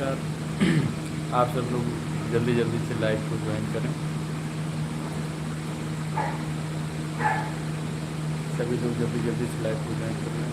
नमस्कार। आप सब लोग जल्दी जल्दी से लाइव को ज्वाइन करें। सभी लोग जल्दी जल्दी से लाइव को ज्वाइन कर लें।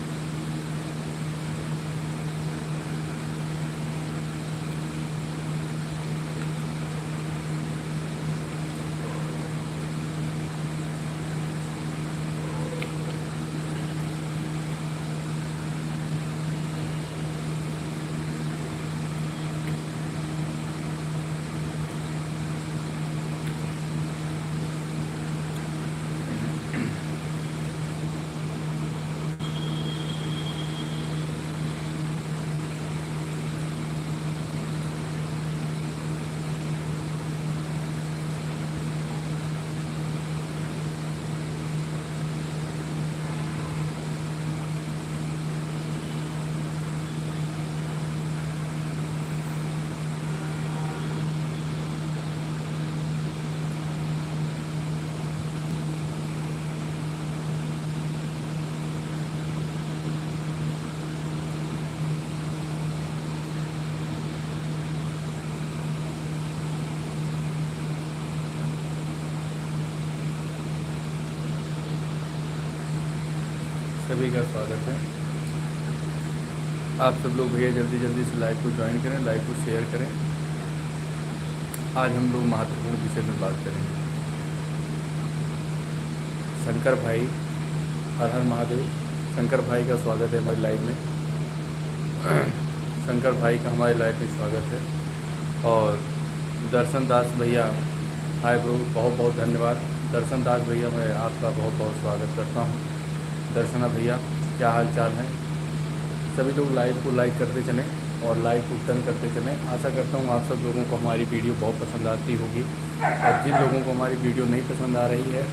सभी का स्वागत है। आप सब लोग भैया जल्दी जल्दी से लाइव को ज्वाइन करें, लाइव को शेयर करें। आज हम लोग महत्वपूर्ण विषय में बात करेंगे। शंकर भाई, हर हर महादेव। शंकर भाई का स्वागत है हमारी लाइव में। शंकर भाई का हमारे लाइव में स्वागत है। और दर्शन दास भैया, हाय ब्रो, बहुत बहुत धन्यवाद। दर्शन दास भैया, मैं आपका बहुत बहुत स्वागत करता हूँ। दर्शना भैया, क्या हाल चाल है? सभी लोग लाइव को लाइक करते चलें और लाइव को टर्न करते चलें। आशा करता हूँ आप सब लोगों को हमारी वीडियो बहुत पसंद आती होगी। और जिन लोगों को हमारी वीडियो नहीं पसंद आ रही है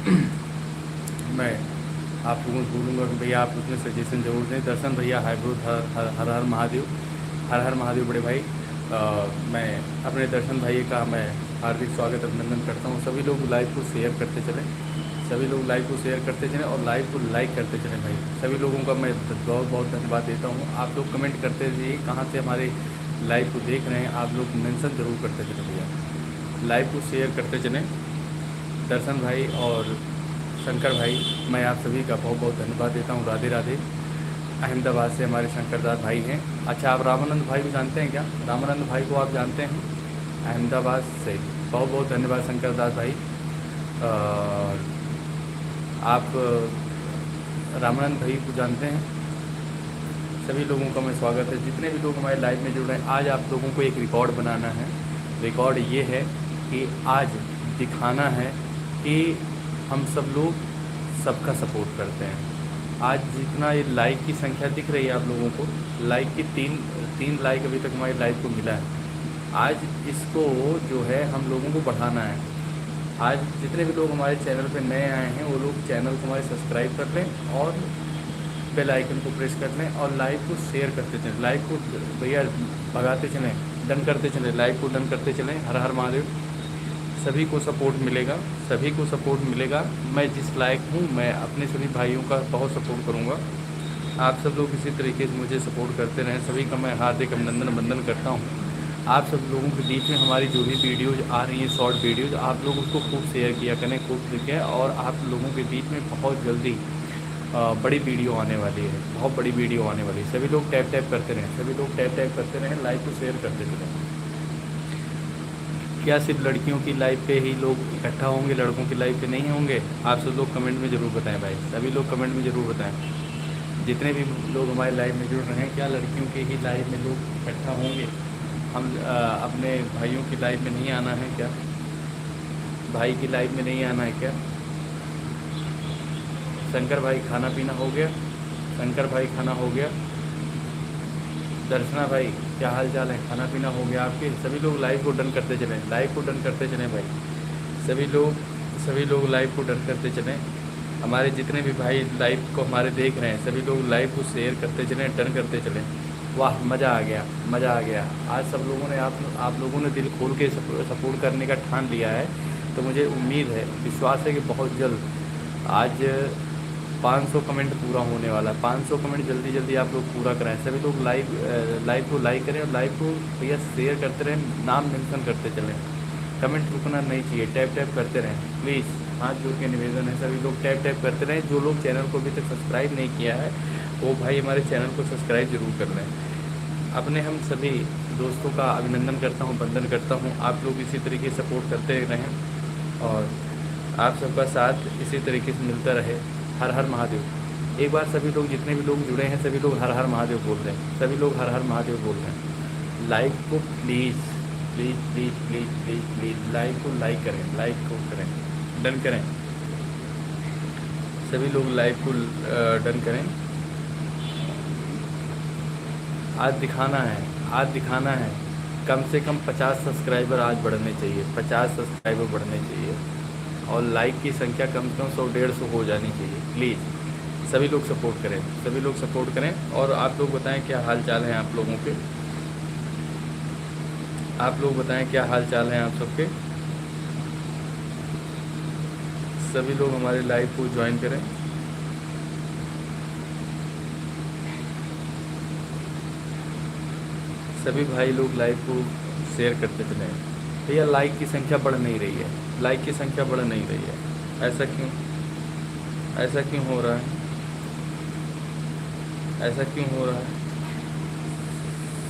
मैं आप लोगों से बोलूँगा कि भैया आप उसमें सजेशन जरूर दें। दर्शन भैया, हाय ब्रो, हर हर महादेव। हर हर महादेव बड़े भाई। मैं अपने दर्शन भाई का मैं हार्दिक स्वागत अभिनंदन करता हूँ। सभी लोग लाइव को शेयर करते चलें, सभी लोग लाइव को शेयर करते चलें और लाइव को लाइक करते चलें भाई। सभी लोगों का मैं बहुत बहुत धन्यवाद देता हूँ। आप लोग कमेंट करते रहिए कहाँ से हमारे लाइव को देख रहे हैं। आप लोग मेंशन ज़रूर करते चलें भैया, लाइव को शेयर करते चलें। दर्शन भाई और शंकर भाई, मैं आप सभी का बहुत बहुत धन्यवाद देता हूँ। राधे राधे। अहमदाबाद से हमारे शंकरदास भाई हैं। अच्छा, आप रामानंद भाई को जानते हैं क्या? रामानंद भाई को आप जानते हैं? अहमदाबाद से बहुत बहुत धन्यवाद शंकरदास भाई। आप रामानंद भाई को जानते हैं? सभी लोगों का मैं स्वागत है। जितने भी लोग हमारे लाइव में जुड़ रहे हैं, आज आप लोगों को एक रिकॉर्ड बनाना है। रिकॉर्ड ये है कि आज दिखाना है कि हम सब लोग सबका सपोर्ट करते हैं। आज जितना ये लाइक की संख्या दिख रही है आप लोगों को, लाइक की तीन लाइक अभी तक हमारी लाइव को मिला है। आज इसको जो है हम लोगों को बढ़ाना है। आज जितने भी लोग हमारे चैनल पे नए आए हैं वो लोग चैनल को हमारे सब्सक्राइब कर लें और बेल आइकन को प्रेस कर लें और लाइव को शेयर करते चलें। लाइव को भैया भगाते चलें, डन करते चलें, लाइव को डन करते चलें। हर हर महादेव। सभी को सपोर्ट मिलेगा, सभी को सपोर्ट मिलेगा। मैं जिस लायक हूँ मैं अपने सभी भाइयों का बहुत सपोर्ट करूँगा। आप सब लोग इसी तरीके से मुझे सपोर्ट करते रहें। सभी का मैं हार्दिक अभिनंदन वंदन करता हूँ। आप सब लोगों के बीच में हमारी जो भी वीडियोज़ आ रही हैं, शॉर्ट वीडियोज़, आप लोग उसको खूब शेयर किया करें, खूब देखें। और आप लोगों के बीच में बहुत जल्दी बड़ी वीडियो आने वाली है, बहुत बड़ी वीडियो आने वाली है। सभी लोग टैप टैप करते रहें, सभी लोग टैप टैप करते रहें, लाइव को शेयर करते चलें। क्या सिर्फ लड़कियों की लाइव पे ही लोग इकट्ठा होंगे, लड़कों की लाइव पे नहीं होंगे? आप सब लोग कमेंट में ज़रूर बताएं भाई, सभी लोग कमेंट में ज़रूर बताएं। जितने भी लोग हमारे लाइव में जुड़ रहे हैं, क्या लड़कियों के ही लाइव में लोग इकट्ठा होंगे? हम अपने भाइयों की लाइफ में नहीं आना है क्या? भाई की लाइफ में नहीं आना है क्या? शंकर भाई, खाना पीना हो गया? शंकर भाई, खाना हो गया? दर्शना भाई, क्या हाल चाल है? खाना पीना हो गया आपके? सभी लोग लाइव को डन करते चलें, लाइव को डन करते चलें भाई। सभी लोग लाइव को डन करते चलें। हमारे जितने भी भाई लाइव को हमारे देख रहे हैं, सभी लोग लाइव को शेयर करते चलें, डन करते चलें। वाह, मज़ा आ गया, मज़ा आ गया। आज सब लोगों ने आप लोगों ने दिल खोल के सपोर्ट करने का ठान लिया है। तो मुझे उम्मीद है, विश्वास है कि बहुत जल्द आज 500 कमेंट पूरा होने वाला है। 500 कमेंट जल्दी जल्दी आप लोग पूरा कराएं। सभी लोग लाइव को लाइक करें और लाइव को भैया शेयर करते रहें, नाम मेंशन करते चलें। कमेंट रुकना नहीं चाहिए, टैप टैप करते रहें प्लीज़। हाथ जोड़ के निवेदन है, सभी लोग टैप टैप करते रहें। जो लोग चैनल को अभी तक सब्सक्राइब नहीं किया है वो भाई हमारे चैनल को सब्सक्राइब ज़रूर कर लें। अपने हम सभी दोस्तों का अभिनंदन करता हूँ, वंदन करता हूँ। आप लोग इसी तरीके से सपोर्ट करते रहें और आप सबका साथ इसी तरीके से मिलता रहे। हर हर महादेव। एक बार सभी लोग जितने भी लोग जुड़े हैं सभी लोग हर हर महादेव बोल रहे हैं, सभी लोग हर हर महादेव बोल रहे हैं। लाइक को please please please please please please like को लाइक करें, लाइक को करें, डन करें। सभी लोग लाइक को डन करें। आज दिखाना है, आज दिखाना है। कम से कम 50 सब्सक्राइबर आज बढ़ने चाहिए, 50 सब्सक्राइबर बढ़ने चाहिए और लाइक की संख्या कम से कम 100-150 हो जानी चाहिए। प्लीज़ सभी लोग सपोर्ट करें, सभी लोग सपोर्ट करें। और आप लोग बताएं क्या हाल चाल हैं आप लोगों के, आप लोग बताएं क्या हाल चाल हैं आप सबके। सभी लोग हमारे लाइव को ज्वाइन करें। सभी भाई लोग लाइव को शेयर करते चले। भैया लाइक की संख्या बढ़ नहीं रही है, लाइक की संख्या बढ़ नहीं रही है। ऐसा क्यों, ऐसा क्यों हो रहा है, ऐसा क्यों हो रहा है।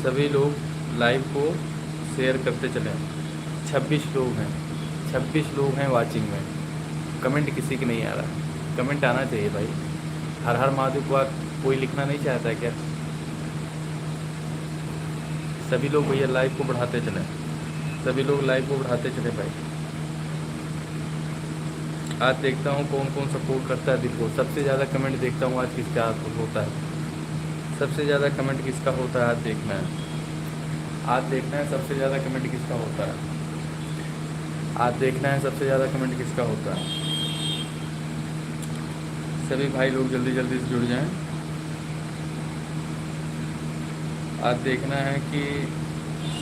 सभी लोग लाइव को शेयर करते चलें। 26 लोग हैं, 26 लोग हैं वाचिंग में। कमेंट किसी की नहीं आ रहा, कमेंट आना चाहिए भाई। हर हर महादेव को कोई लिखना नहीं चाहता है क्या। सभी लोग भैया लाइव को बढ़ाते चलें, सभी लोग लाइव को बढ़ाते चले भाई। आज देखता हूँ कौन कौन सपोर्ट करता है दिल को। सबसे ज़्यादा कमेंट देखता हूँ आज किसका होता है, सबसे ज़्यादा कमेंट किसका होता है आज देखना है, आज देखना है सबसे ज़्यादा कमेंट किसका होता है, आज देखना है सबसे ज़्यादा कमेंट किसका होता है। सभी भाई लोग जल्दी जल्दी से जुड़ जाएं। आज देखना है कि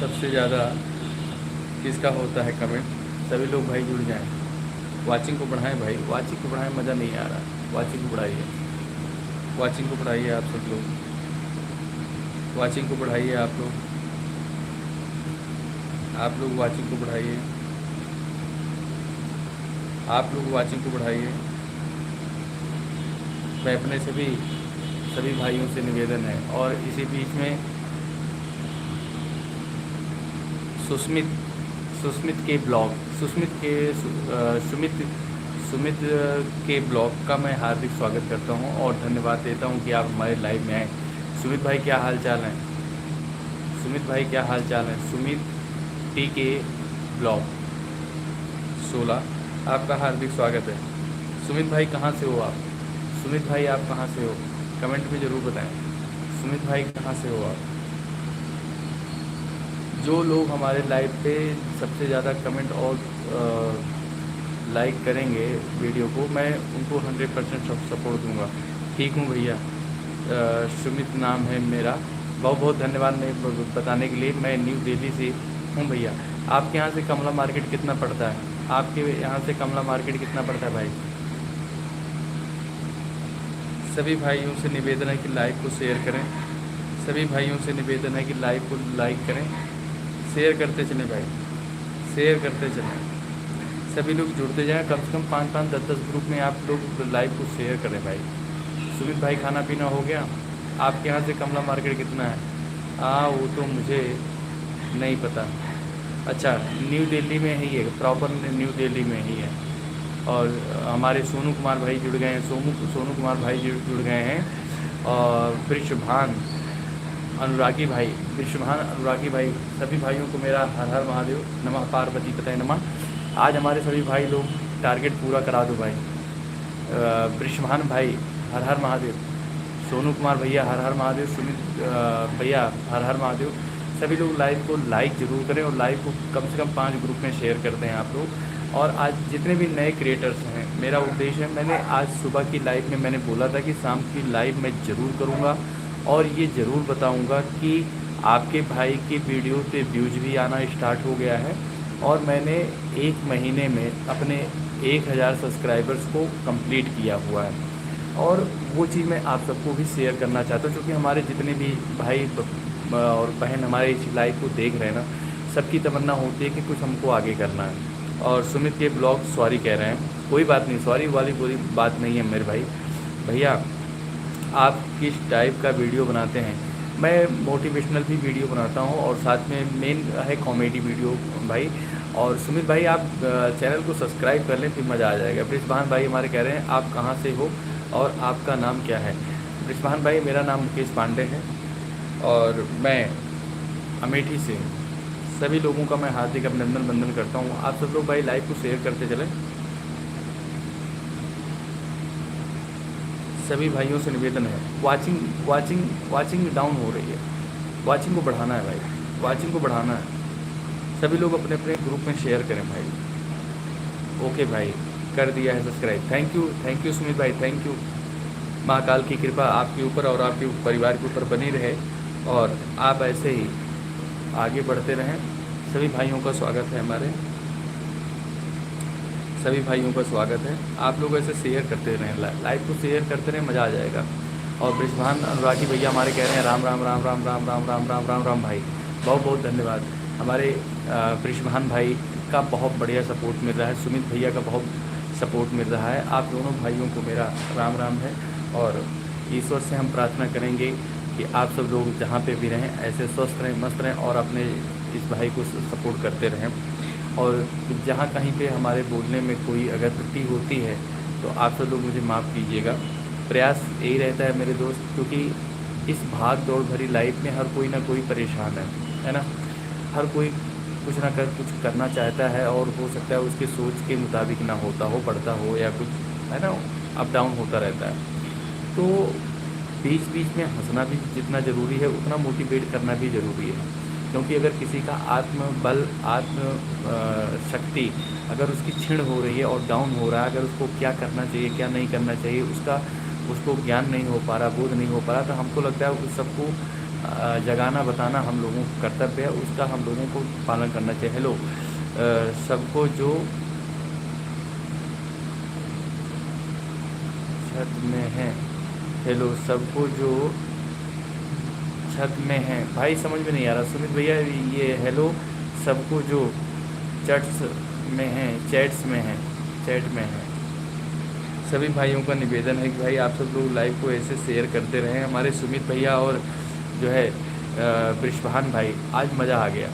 सबसे ज़्यादा किसका होता है कमेंट। सभी लोग भाई जुड़ जाएं, वाचिंग को बढ़ाएं भाई, वाचिंग को बढ़ाएं। मज़ा नहीं आ रहा, वाचिंग को बढ़ाइए, वाचिंग को बढ़ाइए। आप सब लोग वाचिंग को बढ़ाइए, आप लोग वाचिंग को बढ़ाइए, आप लोग वाचिंग को बढ़ाइए। मैं अपने सभी भाइयों से निवेदन है। और इसी बीच में सुमित के ब्लॉग, सुमित के ब्लॉग का मैं हार्दिक स्वागत करता हूं और धन्यवाद देता हूं कि आप हमारे लाइव में आए। सुमित भाई क्या हाल चाल है, सुमित भाई क्या हाल चाल है। सुमित टी के ब्लॉग 16 आपका हार्दिक स्वागत है। सुमित भाई कहाँ से हो आप, सुमित भाई आप कहाँ से हो, कमेंट में ज़रूर बताएं। सुमित भाई कहाँ से हो आप। जो लोग हमारे लाइव पे सबसे ज़्यादा कमेंट और लाइक करेंगे वीडियो को, मैं उनको 100% सपोर्ट दूंगा। ठीक हूँ भैया, सुमित नाम है मेरा। बहुत बहुत धन्यवाद मैं बताने के लिए। मैं न्यू दिल्ली से हूँ भैया। आपके यहाँ से कमला मार्केट कितना पड़ता है, आपके यहाँ से कमला मार्केट कितना पड़ता है भाई। सभी भाइयों से निवेदन है कि लाइव को शेयर करें, सभी भाइयों से निवेदन है कि लाइव को लाइक करें, शेयर करते चलें भाई, शेयर करते चलें। सभी लोग जुड़ते जाएं, कम से कम 5-5, 10-10 ग्रुप में आप लोग लाइव को शेयर करें भाई। सुमित भाई खाना पीना हो गया। आपके यहाँ से कमला मार्केट कितना है। वो तो मुझे नहीं पता। अच्छा, न्यू दिल्ली में ही है, प्रॉपर न्यू दिल्ली में ही है। और हमारे सोनू कुमार भाई जुड़ गए हैं, सोनू कुमार भाई जुड़ गए हैं। और वृषभान अनुरागी भाई, वृषभान अनुरागी भाई, सभी भाइयों को मेरा हर हर महादेव, नमः पार्वती पतये नमः। आज हमारे सभी भाई लोग टारगेट पूरा करा दो भाई। वृषभान भाई हर हर महादेव, सोनू कुमार भैया हर हर महादेव, सुमित भैया हर हर महादेव। सभी लोग लाइव को लाइक ज़रूर करें और लाइव को कम से कम 5 ग्रुप में शेयर करते हैं आप लोग। और आज जितने भी नए क्रिएटर्स हैं, मेरा उद्देश्य है, मैंने आज सुबह की लाइव में मैंने बोला था कि शाम की लाइव मैं ज़रूर करूँगा और ये ज़रूर बताऊँगा कि आपके भाई की वीडियो पे व्यूज भी आना स्टार्ट हो गया है। और मैंने 1 महीने में अपने 1000 सब्सक्राइबर्स को कंप्लीट किया हुआ है। और वो चीज़ मैं आप सबको भी शेयर करना चाहता हूँ, क्योंकि हमारे जितने भी भाई और बहन हमारे इस लाइव को देख रहे हैं ना, सबकी तमन्ना होती है कि कुछ हमको आगे करना है। और सुमित के ब्लॉग सॉरी कह रहे हैं, कोई बात नहीं, सॉरी वाली कोई बात नहीं है मेरे भाई। भैया आप किस टाइप का वीडियो बनाते हैं? मैं मोटिवेशनल भी वीडियो बनाता हूँ और साथ में मेन है कॉमेडी वीडियो भाई। और सुमित भाई आप चैनल को सब्सक्राइब कर लें, फिर मज़ा आ जाएगा। ब्रिजभान भाई हमारे कह रहे हैं आप कहाँ से हो और आपका नाम क्या है? ब्रिजभान भाई मेरा नाम मुकेश पांडे है और मैं अमेठी से हूँ। सभी लोगों का मैं हार्दिक अभिनंदन वंदन करता हूँ। आप सब लोग भाई लाइव को शेयर करते चलें। सभी भाइयों से निवेदन है, वाचिंग डाउन हो रही है, वाचिंग को बढ़ाना है भाई, वाचिंग को बढ़ाना है। सभी लोग अपने अपने ग्रुप में शेयर करें भाई। ओके भाई, कर दिया है सब्सक्राइब। थैंक यू सुमित भाई, थैंक यू। महाकाल की कृपा आपके ऊपर और आपके परिवार के ऊपर बनी रहे और आप ऐसे ही आगे बढ़ते रहें। सभी भाइयों का स्वागत है, हमारे सभी भाइयों का स्वागत है। आप लोग ऐसे शेयर करते रहें, लाइव को शेयर करते रहें, मज़ा आ जाएगा। और ब्रिजभान अनुरागी भैया हमारे कह रहे हैं राम राम राम राम राम राम राम राम राम राम भाई, बहुत बहुत धन्यवाद। हमारे ब्रिजभान भाई का बहुत बढ़िया सपोर्ट मिल रहा है, सुमित भैया का बहुत सपोर्ट मिल रहा है। आप दोनों भाइयों को मेरा राम राम है और ईश्वर से हम प्रार्थना करेंगे कि आप सब लोग जहाँ पे भी रहें ऐसे स्वस्थ रहें, मस्त रहें और अपने इस भाई को सपोर्ट करते रहें। और जहाँ कहीं पे हमारे बोलने में कोई अगर त्रुटि होती है तो आप सब लोग मुझे माफ़ कीजिएगा। प्रयास यही रहता है मेरे दोस्त, क्योंकि इस भाग दौड़ भरी लाइफ में हर कोई ना कोई परेशान है ना। हर कोई कुछ ना कुछ करना चाहता है और हो सकता है उसके सोच के मुताबिक ना होता हो, बढ़ता हो या कुछ, है ना, अप डाउन होता रहता है। तो बीच बीच में हंसना भी जितना ज़रूरी है उतना मोटिवेट करना भी ज़रूरी है, क्योंकि अगर किसी का आत्मबल आत्म शक्ति अगर उसकी क्षीण हो रही है और डाउन हो रहा है, अगर उसको क्या करना चाहिए क्या नहीं करना चाहिए उसको ज्ञान नहीं हो पा रहा, बोध नहीं हो पा रहा, तो हमको लगता है उस सबको जगाना बताना हम लोगों का कर्तव्य है, उसका हम लोगों को पालन करना चाहिए। हेलो सबको जो छत में है, हेलो सबको जो छत में है, भाई समझ में नहीं आ रहा सुमित भैया, ये हेलो सबको जो चैट्स में है, चैट्स में है, चैट में है। सभी भाइयों का निवेदन है कि भाई आप सब लोग लाइव को ऐसे शेयर करते रहें। हमारे सुमित भैया और जो है ब्रिजभान भाई, आज मज़ा आ गया।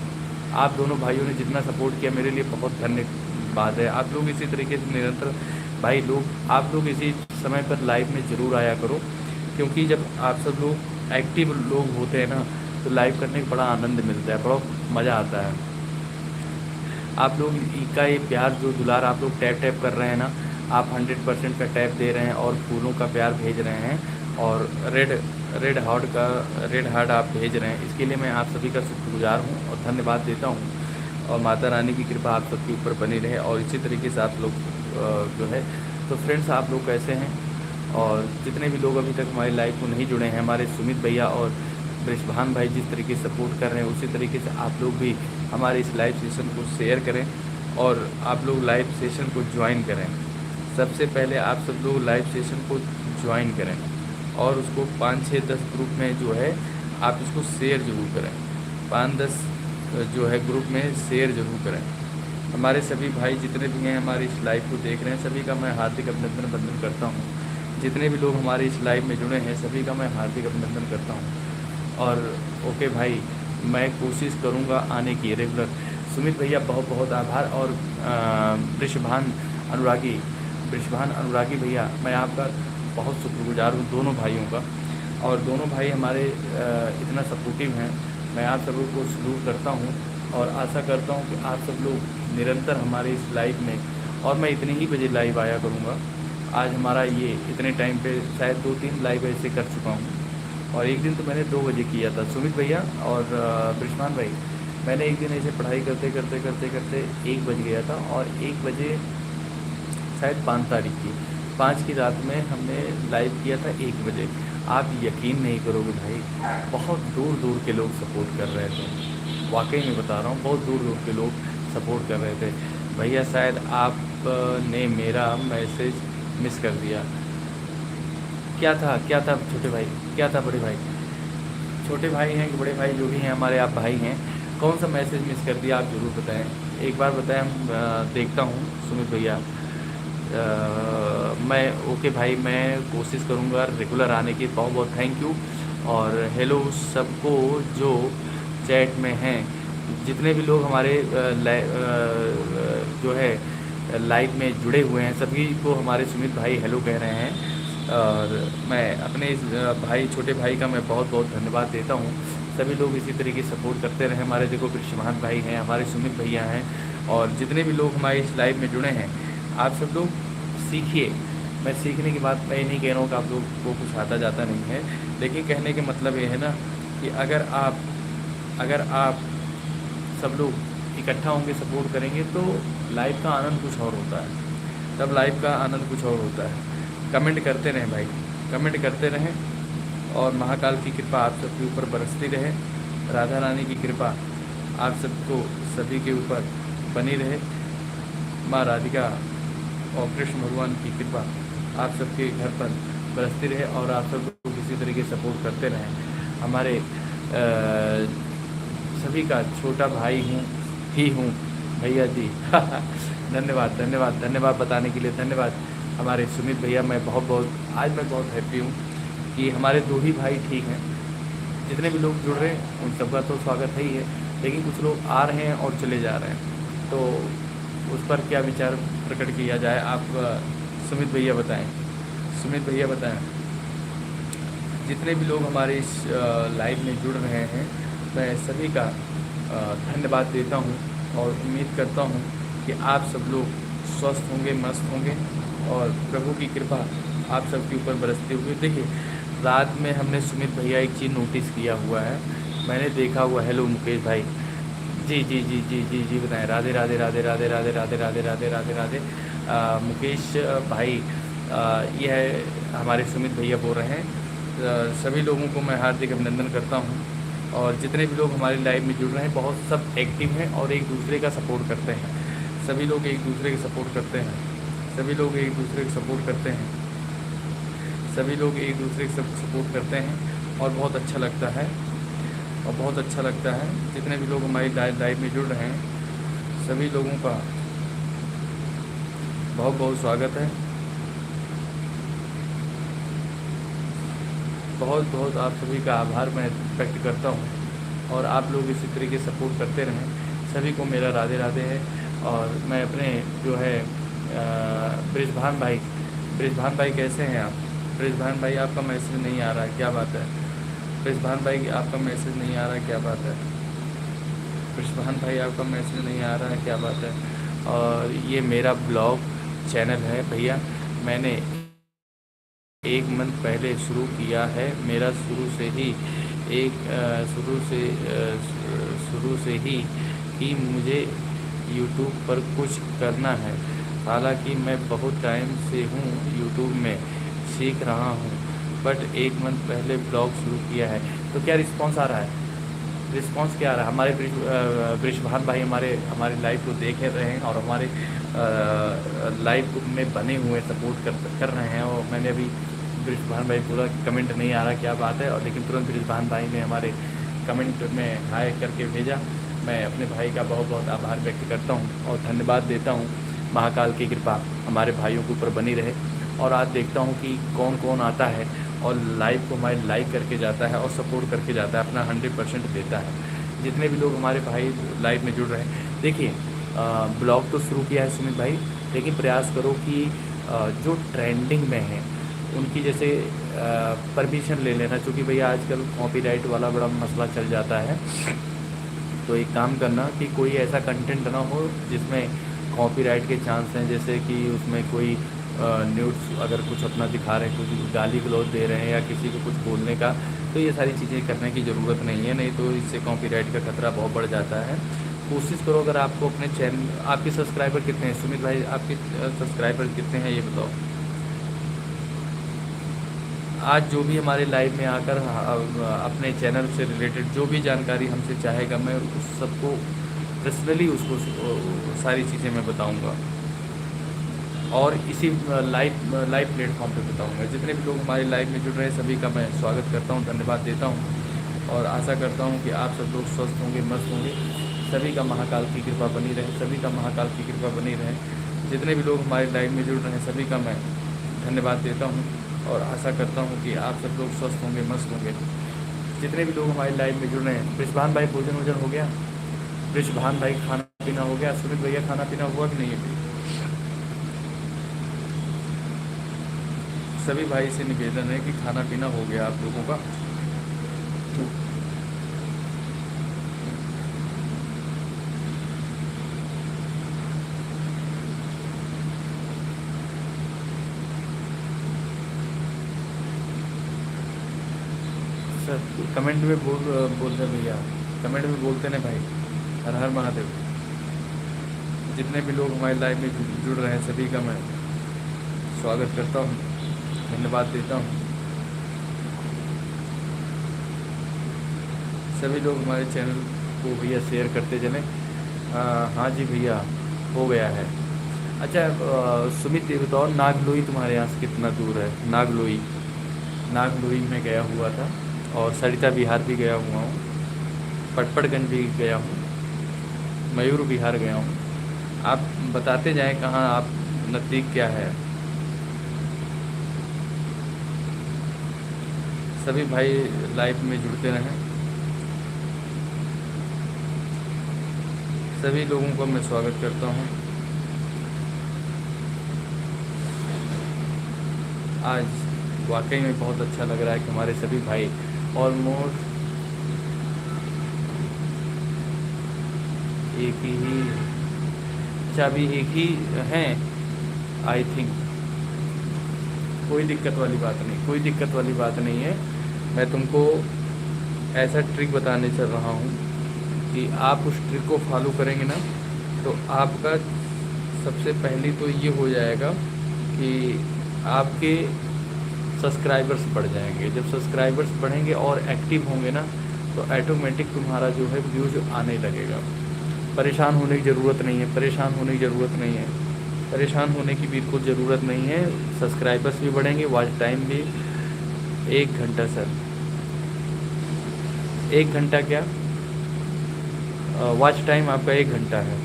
आप दोनों भाइयों ने जितना सपोर्ट किया मेरे लिए बहुत धन्यवाद है। आप लोग इसी तरीके से निरंतर भाई आप लोग इसी समय पर लाइव में ज़रूर आया करो, क्योंकि जब आप सब लोग एक्टिव लोग होते हैं ना तो लाइव करने का बड़ा आनंद मिलता है, बड़ा मज़ा आता है। आप लोग का ये प्यार जो दुलार आप लोग टैप कर रहे हैं ना, आप 100% का टैप दे रहे हैं और फूलों का प्यार भेज रहे हैं और रेड हार्ट आप भेज रहे हैं, इसके लिए मैं आप सभी का शुक्रगुजार हूँ और धन्यवाद देता हूँ। और माता रानी की कृपा आप सबके ऊपर बनी रहे और इसी तरीके से आप लोग जो है। तो फ्रेंड्स आप लोग कैसे हैं? और जितने भी लोग अभी तक हमारी लाइव को नहीं जुड़े हैं, हमारे सुमित भैया और ब्रिजभान भाई जिस तरीके से सपोर्ट कर रहे हैं उसी तरीके से आप लोग भी हमारे इस लाइव सेशन को शेयर करें और आप लोग लाइव सेशन को ज्वाइन करें। सबसे पहले आप सब लोग लाइव सेशन को ज्वाइन करें और उसको 5, 6, 10 ग्रुप में जो है आप इसको शेयर ज़रूर करें। 5, 10 जो है ग्रुप में शेयर ज़रूर करें। हमारे सभी भाई जितने भी हैं हमारे इस लाइव को देख रहे हैं, सभी का मैं हार्दिक अभिनंदन वंदन करता हूँ। जितने भी लोग हमारे इस लाइव में जुड़े हैं सभी का मैं हार्दिक अभिनंदन करता हूँ। और ओके भाई, मैं कोशिश करूँगा आने की रेगुलर। सुमित भैया बहुत बहुत आभार। और ब्रिजभान अनुरागी भैया मैं आपका बहुत शुक्रगुजार हूँ, दोनों भाइयों का। और दोनों भाई हमारे इतना सपोर्टिव हैं, मैं आप सब लोग को सलूट करता हूँ और आशा करता हूँ कि आप सब लोग निरंतर हमारे इस लाइव में, और मैं इतने ही बजे लाइव आया करूँगा। आज हमारा ये इतने टाइम पे शायद 2-3 लाइव ऐसे कर चुका हूँ और एक दिन तो मैंने 2 बजे किया था। सुमित भैया और ब्रिजभान भाई, मैंने एक दिन ऐसे पढ़ाई करते करते 1 बज गया था और 1 बजे शायद 5 तारीख की 5 की रात में हमने लाइव किया था 1 बजे। आप यकीन नहीं करोगे भाई, बहुत दूर दूर के लोग सपोर्ट कर रहे थे, वाकई में बता रहा हूँ, बहुत दूर दूर के लोग सपोर्ट कर रहे थे। भैया शायद आपने मेरा मैसेज मिस कर दिया, क्या था छोटे भाई, क्या था बड़े भाई? छोटे भाई हैं कि बड़े भाई, जो भी हैं हमारे आप भाई हैं, कौन सा मैसेज मिस कर दिया आप ज़रूर बताएं, एक बार बताएं। हम देखता हूँ सुमित भैया। मैं ओके भाई, मैं कोशिश करूँगा रेगुलर आने की। बहुत बहुत थैंक यू। और हेलो सबको जो चैट में हैं, जितने भी लोग हमारे जो है लाइव में जुड़े हुए हैं, सभी को हमारे सुमित भाई हेलो कह रहे हैं। और मैं अपने इस भाई, छोटे भाई का मैं बहुत बहुत धन्यवाद देता हूँ। सभी लोग इसी तरीके सपोर्ट करते रहे। हमारे देखो कृष्णमान भाई हैं, हमारे सुमित भैया हैं, और जितने भी लोग हमारे इस लाइव में जुड़े हैं, आप सब लोग सीखिए। मैं सीखने की बात मैं ये नहीं कह रहा हूँ कि आप लोग को कुछ आता जाता नहीं है, लेकिन कहने के मतलब ये है ना कि अगर आप सब लोग इकट्ठा होंगे, सपोर्ट करेंगे, तो लाइव का आनंद कुछ और होता है। तब लाइव का आनंद कुछ और होता है। कमेंट करते रहें भाई, कमेंट करते रहें, और महाकाल की कृपा आप सबके ऊपर बरसती रहे। राधा रानी की कृपा आप सबको, सभी के ऊपर बनी रहे। माँ राधिका और कृष्ण भगवान की कृपा आप सबके घर पर बरसती रहे, और आप सब लोग इसी तरीके सपोर्ट करते रहें। हमारे सभी का छोटा भाई हूँ भैया जी। धन्यवाद धन्यवाद धन्यवाद बताने के लिए, धन्यवाद हमारे सुमित भैया। मैं आज मैं बहुत हैप्पी हूँ कि हमारे दो ही भाई ठीक हैं। जितने भी लोग जुड़ रहे हैं उन सबका तो स्वागत है ही है, लेकिन कुछ लोग आ रहे हैं और चले जा रहे हैं, तो उस पर क्या विचार प्रकट किया जाए? आप सुमित भैया बताएं, सुमित भैया बताएं। जितने भी लोग हमारे इस लाइव में जुड़ रहे हैं, मैं सभी का धन्यवाद देता हूं, और उम्मीद करता हूं कि आप सब लोग स्वस्थ होंगे, मस्त होंगे, और प्रभु की कृपा आप सबके ऊपर बरसते हुए। देखिए, रात में हमने सुमित भैया एक चीज़ नोटिस किया हुआ है, मैंने देखा हुआ। हेलो मुकेश भाई, जी जी जी जी जी जी बताएं। राधे राधे राधे राधे राधे राधे राधे राधे राधे राधे। मुकेश भाई, ये है हमारे सुमित भैया बोल रहे हैं। सभी लोगों को मैं हार्दिक अभिनंदन करता हूं, और जितने भी लोग हमारे लाइव में जुड़ रहे हैं, बहुत सब एक्टिव हैं और एक दूसरे का सपोर्ट करते हैं। सभी लोग एक दूसरे के सपोर्ट करते हैं, सभी लोग एक दूसरे को सपोर्ट करते हैं, सभी लोग एक दूसरे के सपोर्ट करते हैं, और बहुत अच्छा लगता है, और बहुत अच्छा लगता है। जितने भी लोग हमारी लाइव में जुड़ रहे हैं, सभी लोगों का बहुत बहुत स्वागत है। बहुत बहुत आप सभी का आभार मैं व्यक्त करता हूँ, और आप लोग इसी तरीके सपोर्ट करते रहें। सभी को मेरा राधे राधे है। और मैं अपने जो है ब्रिजभान भाई कैसे हैं आप? ब्रिजभान भाई, आपका मैसेज नहीं आ रहा है, क्या बात है? ब्रिजभान भाई, आपका मैसेज नहीं आ रहा है, क्या बात है? ब्रिजभान भाई, आपका मैसेज नहीं आ रहा है, क्या बात है? और ये मेरा ब्लॉग चैनल है भैया, मैंने 1 मंथ पहले शुरू किया है। मेरा शुरू से ही कि मुझे यूट्यूब पर कुछ करना है। हालांकि मैं बहुत टाइम से हूँ यूट्यूब में, सीख रहा हूँ, बट 1 मंथ पहले ब्लॉग शुरू किया है। तो क्या रिस्पांस आ रहा है? रिस्पांस क्या आ रहा है? हमारे ब्रिजभान भाई हमारे लाइव को देख रहे हैं, और हमारे लाइव में बने हुए सपोर्ट कर रहे हैं। और मैंने अभी ब्रिजभान भाई पूरा कमेंट नहीं आ रहा, क्या बात है, और लेकिन तुरंत ब्रिजभान भाई ने हमारे कमेंट में हाय करके भेजा। मैं अपने भाई का बहुत बहुत आभार व्यक्त करता हूं, और धन्यवाद देता हूं। महाकाल की कृपा हमारे भाइयों के ऊपर बनी रहे। और आज देखता हूं कि कौन कौन आता है और लाइव को हमारे लाइक करके जाता है, और सपोर्ट करके जाता है, अपना 100% देता है। जितने भी लोग हमारे भाई लाइव में जुड़ रहे हैं, देखिए ब्लॉग तो शुरू किया है सुमित भाई, लेकिन प्रयास करो कि जो ट्रेंडिंग में है उनकी जैसे परमिशन ले लेना, क्योंकि भैया आजकल कॉपीराइट वाला बड़ा मसला चल जाता है। तो एक काम करना कि कोई ऐसा कंटेंट ना हो जिसमें कॉपीराइट के चांस हैं, जैसे कि उसमें कोई न्यूज़ अगर कुछ अपना दिखा रहे हैं, कुछ गाली गलौज दे रहे हैं, या किसी को कुछ बोलने का, तो ये सारी चीज़ें करने की ज़रूरत नहीं है, नहीं तो इससे कॉपीराइट का खतरा बहुत बढ़ जाता है। कोशिश करो, अगर आपको अपने चैनल, आपके सब्सक्राइबर कितने हैं सुमित भाई? आपके सब्सक्राइबर कितने हैं ये बताओ। आज जो भी हमारे लाइव में आकर अपने चैनल से रिलेटेड जो भी जानकारी हमसे चाहेगा, मैं उस सबको पर्सनली उसको सारी चीज़ें मैं बताऊंगा। और इसी लाइव प्लेटफॉर्म पे बताऊंगा। जितने भी लोग हमारे लाइव में जुड़ रहे हैं सभी का मैं स्वागत करता हूं, धन्यवाद देता हूं और आशा करता हूं कि आप सब लोग स्वस्थ होंगे, मस्त होंगे। सभी का महाकाल की कृपा बनी रहे, सभी का महाकाल की कृपा बनी रहे। जितने भी लोग हमारे लाइव में जुड़ रहे हैं सभी का मैं धन्यवाद देता हूँ और आशा करता हूँ कि आप सब लोग स्वस्थ होंगे, मस्त होंगे। जितने भी लोग हमारे लाइव में जुड़ रहे हैं, बृषभान भाई भोजन वोजन हो गया? बृषभान भाई खाना पीना हो गया? सुमित भैया खाना पीना हुआ कि नहीं है? सभी भाई से निवेदन है कि खाना पीना हो गया आप लोगों का। सर कमेंट में बोलते भैया, कमेंट में बोलते ना भाई। हर हर महादेव। जितने भी लोग हमारे लाइव में जुड़ रहे हैं सभी का मैं स्वागत करता हूँ, धन्यवाद देता हूँ। सभी लोग हमारे चैनल को भैया शेयर करते चलें। हाँ जी भैया हो गया है। अच्छा सुमित ये बताओ, नागलोई तुम्हारे यहाँ से कितना दूर है? नागलोई, नागलोई में गया हुआ था और सरिता विहार भी गया हुआ हूँ, पटपड़गंज भी गया हूँ, मयूर विहार गया हूँ। आप बताते जाएं कहाँ आप नज़दीक क्या है। सभी भाई लाइव में जुड़ते रहें। सभी लोगों का मैं स्वागत करता हूँ। आज वाकई में बहुत अच्छा लग रहा है कि हमारे सभी भाई ऑलमोस्ट एक ही, अच्छा अभी एक ही हैं आई थिंक। कोई दिक्कत वाली बात नहीं, कोई दिक्कत वाली बात नहीं है। मैं तुमको ऐसा ट्रिक बताने चल रहा हूँ कि आप उस ट्रिक को फॉलो करेंगे ना तो आपका सबसे पहले तो ये हो जाएगा कि आपके सब्सक्राइबर्स बढ़ जाएंगे। जब सब्सक्राइबर्स बढ़ेंगे और एक्टिव होंगे ना तो ऑटोमेटिक तुम्हारा जो है व्यूज़ आने लगेगा। परेशान होने की ज़रूरत नहीं है, परेशान होने की ज़रूरत नहीं है, परेशान होने की बिल्कुल ज़रूरत नहीं है। सब्सक्राइबर्स भी बढ़ेंगे, वॉच टाइम भी। 1 घंटा सर, 1 घंटा क्या, वॉच टाइम आपका 1 घंटा है।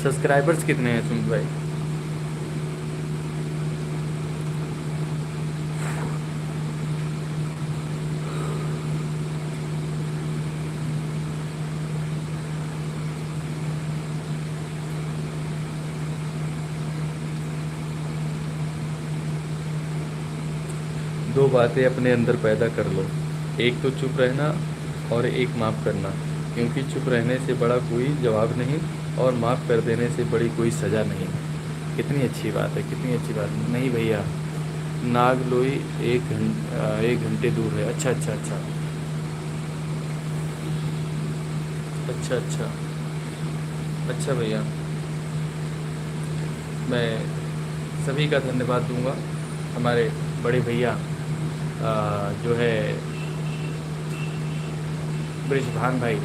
सब्सक्राइबर्स कितने हैं सुमित भाई? दो बातें अपने अंदर पैदा कर लो, एक तो चुप रहना और एक माफ़ करना, क्योंकि चुप रहने से बड़ा कोई जवाब नहीं और माफ़ कर देने से बड़ी कोई सज़ा नहीं। कितनी अच्छी बात है, कितनी अच्छी बात। नहीं भैया, नागलोई 1 घंटे दूर है। अच्छा अच्छा अच्छा अच्छा अच्छा अच्छा भैया, मैं सभी का धन्यवाद दूंगा। हमारे बड़े भैया जो है बृषभान भाई,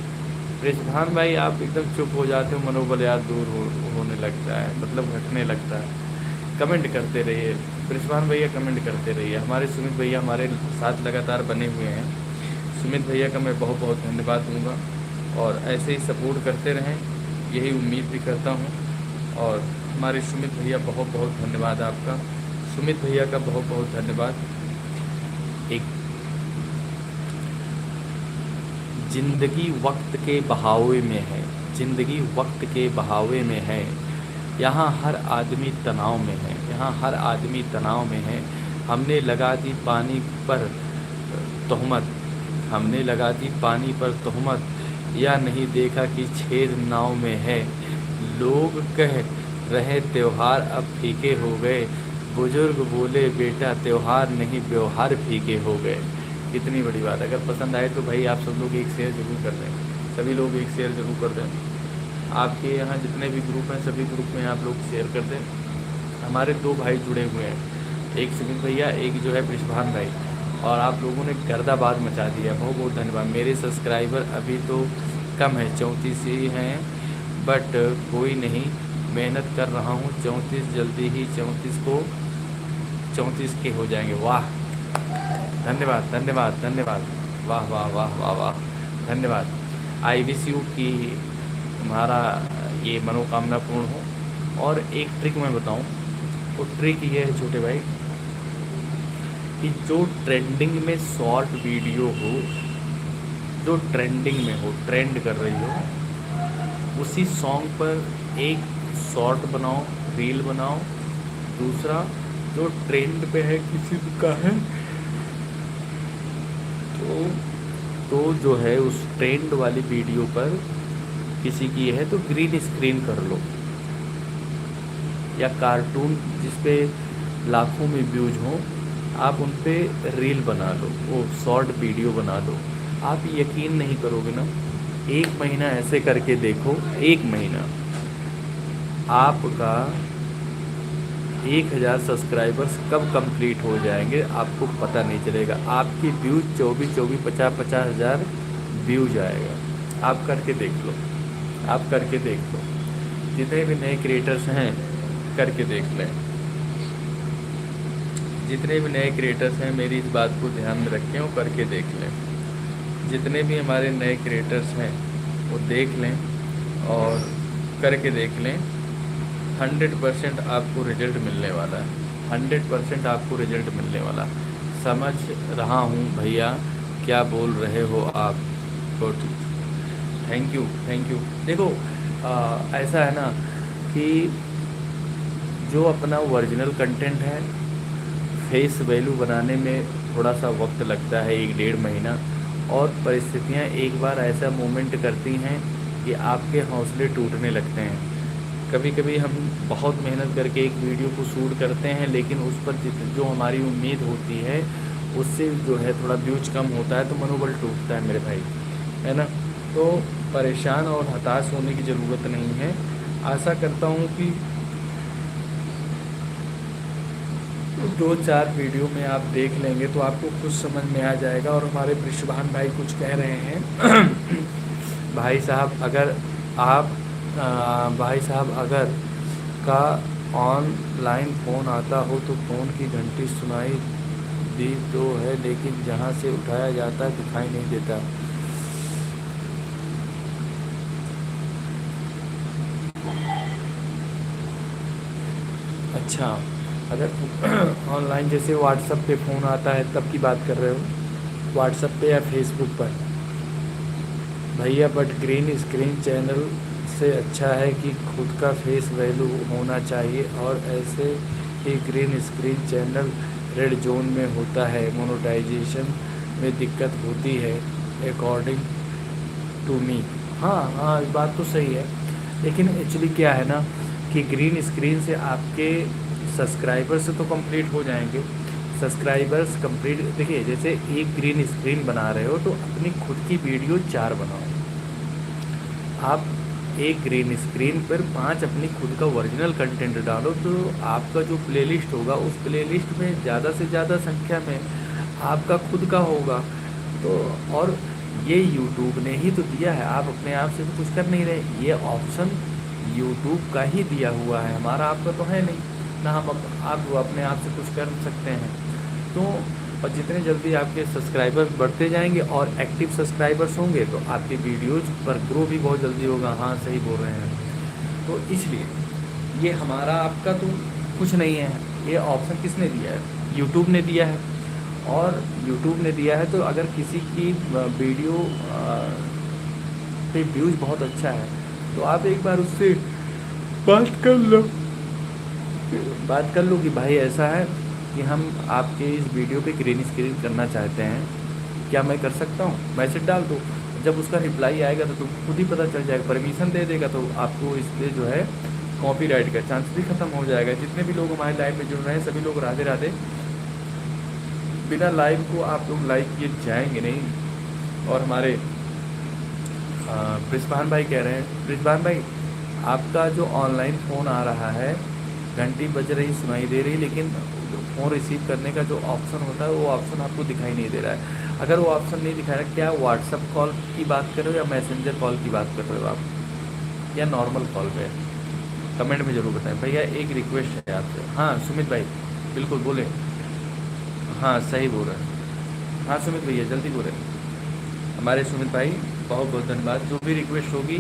बृषभान भाई आप एकदम चुप हो जाते हो, मनोबल यार दूर होने लगता है, मतलब घटने लगता है। कमेंट करते रहिए बृषभान भैया, कमेंट करते रहिए। हमारे सुमित भैया हमारे साथ लगातार बने हुए हैं। सुमित भैया का मैं बहुत बहुत धन्यवाद दूंगा और ऐसे ही सपोर्ट करते रहें, यही उम्मीद भी करता हूँ। और हमारे सुमित भैया बहुत बहुत धन्यवाद आपका, सुमित भैया का बहुत बहुत धन्यवाद। एक ज़िंदगी वक्त के बहावे में है, ज़िंदगी वक्त के बहावे में है। यहाँ हर आदमी तनाव में है, यहाँ हर आदमी तनाव में है। हमने लगा दी पानी पर तोहमत, हमने लगा दी पानी पर तोहमत, या नहीं देखा कि छेद नाव में है। लोग कह रहे त्योहार अब फीके हो गए, बुजुर्ग बोले बेटा त्योहार नहीं व्यवहार फीके हो गए। कितनी बड़ी बात। अगर पसंद आए तो भाई आप सब लोग एक शेयर ज़रूर कर दें, सभी लोग एक शेयर ज़रूर कर दें। आपके यहाँ जितने भी ग्रुप हैं सभी ग्रुप में आप लोग शेयर कर दें। हमारे 2 भाई जुड़े हुए हैं, एक सुमित भैया, एक जो है बृषभान भाई, और आप लोगों ने गर्दाबाद मचा दिया। बहुत बहुत धन्यवाद। मेरे सब्सक्राइबर अभी तो कम है, 34 ही हैं, बट कोई नहीं, मेहनत कर रहा हूँ 34, जल्दी ही 34 को 34 के हो जाएंगे। वाह, धन्यवाद धन्यवाद धन्यवाद, वाह वाह वाह वाह वाह, धन्यवाद। आई विश यू कि तुम्हारा ये मनोकामना पूर्ण हो। और एक ट्रिक मैं बताऊं, वो ट्रिक ये है छोटे भाई, कि जो ट्रेंडिंग में शॉर्ट वीडियो हो, जो ट्रेंडिंग में हो, ट्रेंड कर रही हो, उसी सॉन्ग पर एक शॉर्ट बनाओ, रील बनाओ। दूसरा, जो ट्रेंड पे है किसी का है तो जो है उस ट्रेंड वाली वीडियो पर किसी की है तो ग्रीन स्क्रीन कर लो, या कार्टून जिस पे लाखों में व्यूज हों, आप उन पे रील बना लो, वो शॉर्ट वीडियो बना लो। आप यकीन नहीं करोगे ना, 1 महीना ऐसे करके देखो, 1 महीना आपका 1000 सब्सक्राइबर्स कब कंप्लीट हो जाएंगे आपको पता नहीं चलेगा। आपकी व्यूज 24 50 हज़ार व्यूज आएगा। आप करके देख लो, आप करके देख लो, जितने भी नए क्रिएटर्स हैं करके देख लें। जितने भी नए क्रिएटर्स हैं मेरी इस बात को ध्यान में रखें और करके देख लें। जितने भी हमारे नए क्रिएटर्स हैं वो देख लें और करके देख लें। 100% आपको रिजल्ट मिलने वाला है, 100% आपको रिजल्ट मिलने वाला। समझ रहा हूँ भैया क्या बोल रहे हो आप, तो थैंक यू थैंक यू। देखो ऐसा है ना कि जो अपना ओरिजिनल कंटेंट है, फेस वैल्यू बनाने में थोड़ा सा वक्त लगता है, 1-1.5 महीना, और परिस्थितियाँ एक बार ऐसा मोमेंट करती हैं कि आपके हौसले टूटने लगते हैं। कभी कभी हम बहुत मेहनत करके एक वीडियो को शूट करते हैं, लेकिन उस पर जो हमारी उम्मीद होती है उससे जो है थोड़ा व्यूज कम होता है, तो मनोबल टूटता है मेरे भाई, है ना। तो परेशान और हताश होने की ज़रूरत नहीं है। आशा करता हूँ कि 2-4 वीडियो में आप देख लेंगे तो आपको कुछ समझ में आ जाएगा। और हमारे बृषभान भाई कुछ कह रहे हैं भाई साहब अगर आप भाई साहब अगर का ऑनलाइन फ़ोन आता हो तो फ़ोन की घंटी सुनाई दी तो है, लेकिन जहां से उठाया जाता दिखाई नहीं देता। अच्छा, अगर ऑनलाइन जैसे व्हाट्सएप पे फ़ोन आता है तब की बात कर रहे हो, व्हाट्सएप पे या फेसबुक पर भैया। बट ग्रीन स्क्रीन चैनल से अच्छा है कि खुद का फेस वैल्यू होना चाहिए, और ऐसे ही green screen channel red zone में होता है, मोनेटाइजेशन में दिक्कत होती है अकॉर्डिंग टू मी। हाँ हाँ, इस बात तो सही है, लेकिन एक्चुअली क्या है ना कि ग्रीन स्क्रीन से आपके सब्सक्राइबर्स तो कंप्लीट हो जाएंगे। सब्सक्राइबर्स कंप्लीट, देखिए जैसे एक ग्रीन स्क्रीन बना रहे हो तो अपनी खुद की वीडियो 4 बनाओ। आप एक ग्रीन स्क्रीन पर 5 अपनी खुद का ओरिजिनल कंटेंट डालो, तो आपका जो प्लेलिस्ट होगा उस प्लेलिस्ट में ज़्यादा से ज़्यादा संख्या में आपका खुद का होगा। तो और ये यूट्यूब ने ही तो दिया है, आप अपने आप से तो कुछ कर नहीं रहे, ये ऑप्शन यूट्यूब का ही दिया हुआ है, हमारा आपका तो है नहीं ना। हम आप अपने आप से कुछ कर सकते हैं। तो और जितने जल्दी आपके सब्सक्राइबर्स बढ़ते जाएंगे और एक्टिव सब्सक्राइबर्स होंगे तो आपकी वीडियोज़ पर ग्रो भी बहुत जल्दी होगा। हाँ सही बोल रहे हैं। तो इसलिए ये हमारा आपका तो कुछ नहीं है, ये ऑप्शन किसने दिया है? यूट्यूब ने दिया है। और यूट्यूब ने दिया है तो अगर किसी की वीडियो पे व्यूज़ बहुत अच्छा है तो आप एक बार उससे बात कर लो, कि भाई ऐसा है कि हम आपके इस वीडियो पे ग्रीन स्क्रीन करना चाहते हैं, क्या मैं कर सकता हूँ? मैसेज डाल दो, जब उसका रिप्लाई आएगा तो तुमको खुद ही पता चल जाएगा, परमिशन दे देगा तो आपको इस पर जो है कॉपीराइट का चांस भी ख़त्म हो जाएगा। जितने भी लोग हमारे लाइव में जुड़ रहे हैं सभी लोग राधे राधे। बिना लाइव को आप लोग लाइक किए जाएंगे नहीं। और हमारे बृषभान भाई कह रहे हैं, बृषभान भाई आपका जो ऑनलाइन फ़ोन आ रहा है, घंटी बज रही सुनाई दे रही, लेकिन फ़ोन रिसीव करने का जो ऑप्शन होता है वो ऑप्शन आपको दिखाई नहीं दे रहा है। अगर वो ऑप्शन नहीं दिखा रहा है, क्या व्हाट्सअप कॉल की बात कर रहे हो या मैसेंजर कॉल की बात कर रहे हो आप, या नॉर्मल कॉल पे? कमेंट में ज़रूर बताएं। भैया एक रिक्वेस्ट है आपसे। हाँ सुमित भाई, बिल्कुल बोले। हाँ सही बोल रहे हैं। हाँ सुमित भैया जल्दी बोले। हमारे सुमित भाई बहुत बहुत धन्यवाद। जो भी रिक्वेस्ट होगी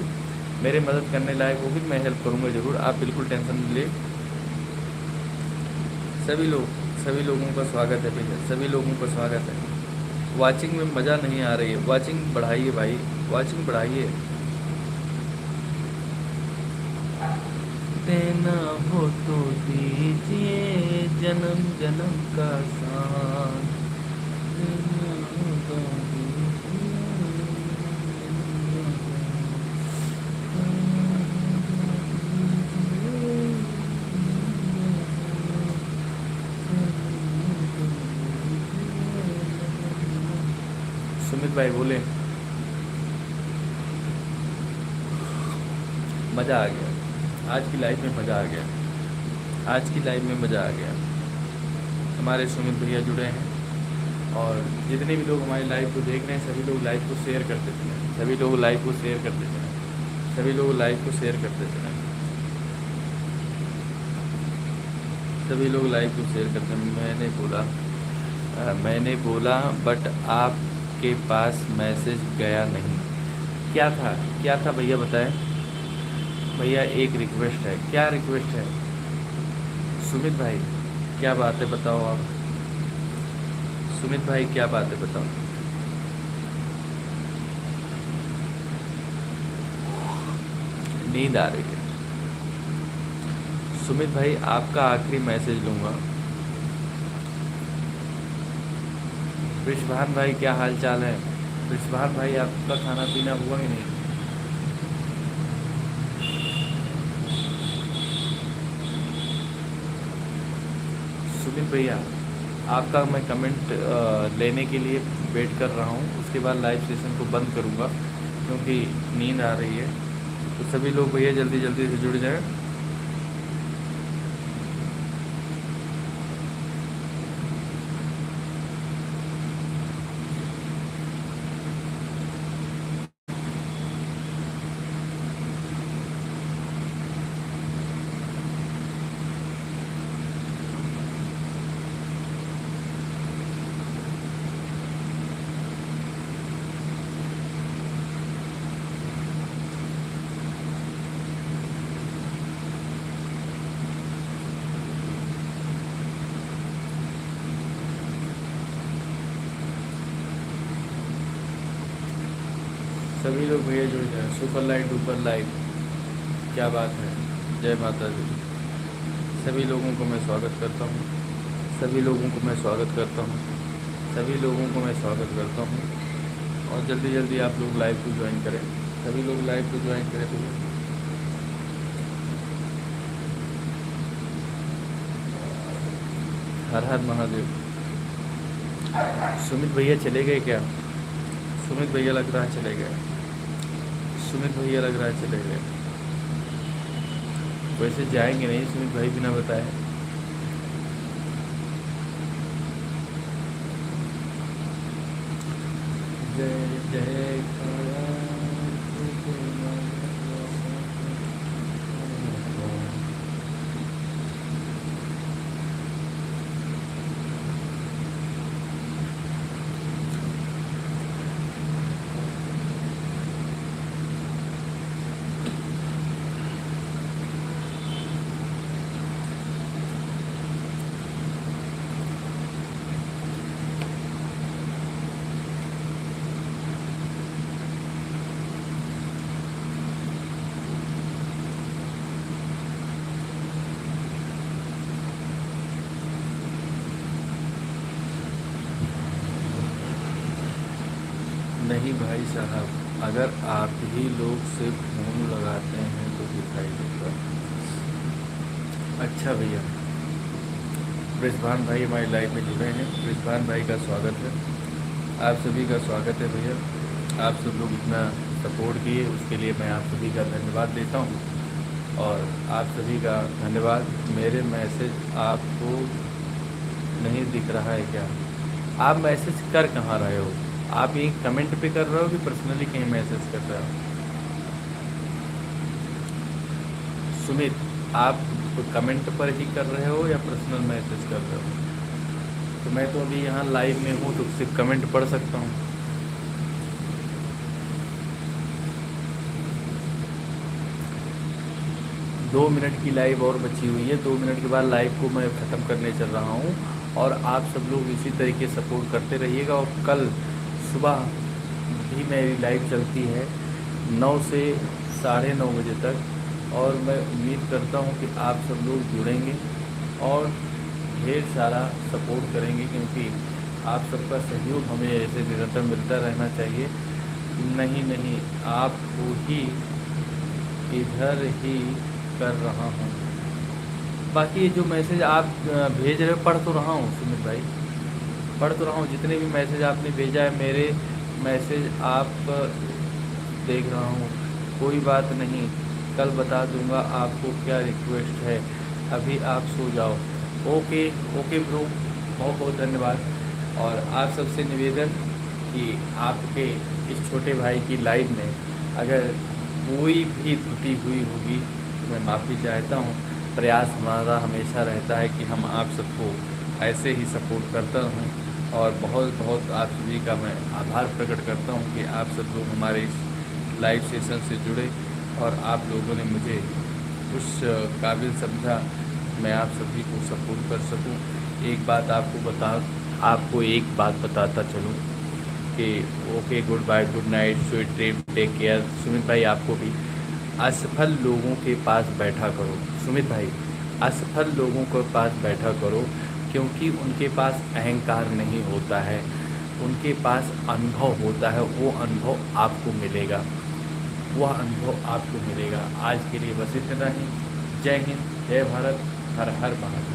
मेरे मदद करने लायक होगी मैं हेल्प करूँगा ज़रूर, आप बिल्कुल टेंशन नहीं ले। सभी लोगों का स्वागत है भैया, सभी लोगों का स्वागत है। वाचिंग में मज़ा नहीं आ रही है, वाचिंग बढ़ाइए भाई, वाचिंग बढ़ाइए। देना हो तो दीजिए जन्म जन्म का साथ, देना हो तो सुमित भाई बोले। मज़ा आ गया आज की लाइफ में, मज़ा आ गया आज की लाइफ में, मज़ा आ गया। हमारे सुमित भैया जुड़े हैं और जितने भी लोग हमारी लाइव को देख रहे हैं सभी लोग लाइव को शेयर करते चलें, सभी लोग लाइव को शेयर करते चलें, सभी लोग लाइव को शेयर करते चलें, सभी लोग लाइव को शेयर करते हैं। मैंने बोला बट आपके पास मैसेज गया नहीं, क्या था भैया बताएं। भैया एक रिक्वेस्ट है। क्या रिक्वेस्ट है सुमित भाई? क्या बात है बताओ आप। सुमित भाई क्या बात है बताओ। नींद आ रही है। सुमित भाई आपका आखिरी मैसेज लूँगा। विश्वभान भाई क्या हाल चाल है? विश्वभान भाई आपका खाना पीना हुआ ही नहीं? सुमित भैया आपका मैं कमेंट लेने के लिए वेट कर रहा हूँ, उसके बाद लाइव सेशन को बंद करूँगा क्योंकि नींद आ रही है। तो सभी लोग भैया जल्दी जल्दी से जुड़ जाएं। सभी लोग भैया जुड़ जाए। सुपर लाइट ऊपर लाइट, क्या बात है। जय माता दी। सभी लोगों को मैं स्वागत करता हूँ, सभी लोगों को मैं स्वागत करता हूँ, सभी लोगों को मैं स्वागत करता हूँ। और जल्दी जल्दी आप लोग लाइव को ज्वाइन करें, सभी लोग लाइव को ज्वाइन करें भैया। हर हर महादेव। सुमित भैया चले गए क्या? सुमित भैया लग रहा है चले गए, सुमित भैया लग रहा है चले गए। वैसे जाएंगे नहीं सुमित भाई बिना बताए। जय जय नहीं भाई साहब, अगर आप ही लोग से फ़ोन लगाते हैं तो दिखाई देगा। अच्छा भैया, ब्रिजभान भाई हमारी लाइव में जुड़े हैं। ब्रिजभान भाई का स्वागत है, आप सभी का स्वागत है भैया। आप सब लोग इतना सपोर्ट किए उसके लिए मैं आप सभी का धन्यवाद देता हूँ। और आप सभी का धन्यवाद। मेरे मैसेज आपको नहीं दिख रहा है क्या? आप मैसेज कर कहाँ रहे हो? आप ये कमेंट पे कर रहे हो कि पर्सनली कहीं मैसेज कर रहे हो? सुमित आप कमेंट पर ही कर रहे हो या पर्सनल मैसेज कर रहे हो? तो मैं तो अभी यहाँ लाइव में हूँ तो सिर्फ कमेंट पढ़ सकता हूँ। दो मिनट की लाइव और बची हुई है, 2 मिनट के बाद लाइव को मैं ख़त्म करने चल रहा हूँ। और आप सब लोग इसी तरीके सपोर्ट करते रहिएगा। और कल सुबह भी मेरी लाइव चलती है 9 से 9:30 बजे तक। और मैं उम्मीद करता हूँ कि आप सब लोग जुड़ेंगे और ढेर सारा सपोर्ट करेंगे, क्योंकि आप सबका सहयोग हमें ऐसे निरंतर मिलता रहना चाहिए। नहीं, आपको ही इधर ही कर रहा हूँ। बाकी ये जो मैसेज आप भेज रहे हो, पढ़ तो रहा हूँ सुमित भाई, पढ़ तो रहा हूँ। जितने भी मैसेज आपने भेजा है, मेरे मैसेज आप देख रहा हूँ। कोई बात नहीं, कल बता दूंगा आपको क्या रिक्वेस्ट है। अभी आप सो जाओ। ओके ओके ब्रो, बहुत बहुत धन्यवाद। और आप सबसे निवेदन कि आपके इस छोटे भाई की लाइव में अगर कोई भी त्रुटि हुई होगी तो मैं माफ़ी चाहता हूँ। प्रयास हमारा हमेशा रहता है कि हम आप सबको ऐसे ही सपोर्ट करता रहूँ। और बहुत बहुत आप सभी का मैं आभार प्रकट करता हूँ कि आप सब लोग हमारे इस लाइव सेशन से जुड़े और आप लोगों ने मुझे उस काबिल समझा मैं आप सभी को सपोर्ट कर सकूं। आपको एक बात बताता चलूं कि okay, good bye, good night, sweet dream, take care. Sumit भाई आपको भी। असफल लोगों के पास बैठा करो सुमित भाई, असफल लोगों के पास बैठा करो, क्योंकि उनके पास अहंकार नहीं होता है, उनके पास अनुभव होता है। वो अनुभव आपको मिलेगा, वह अनुभव आपको मिलेगा। आज के लिए बस इतना ही। जय हिंद, जय भारत, हर हर महादेव।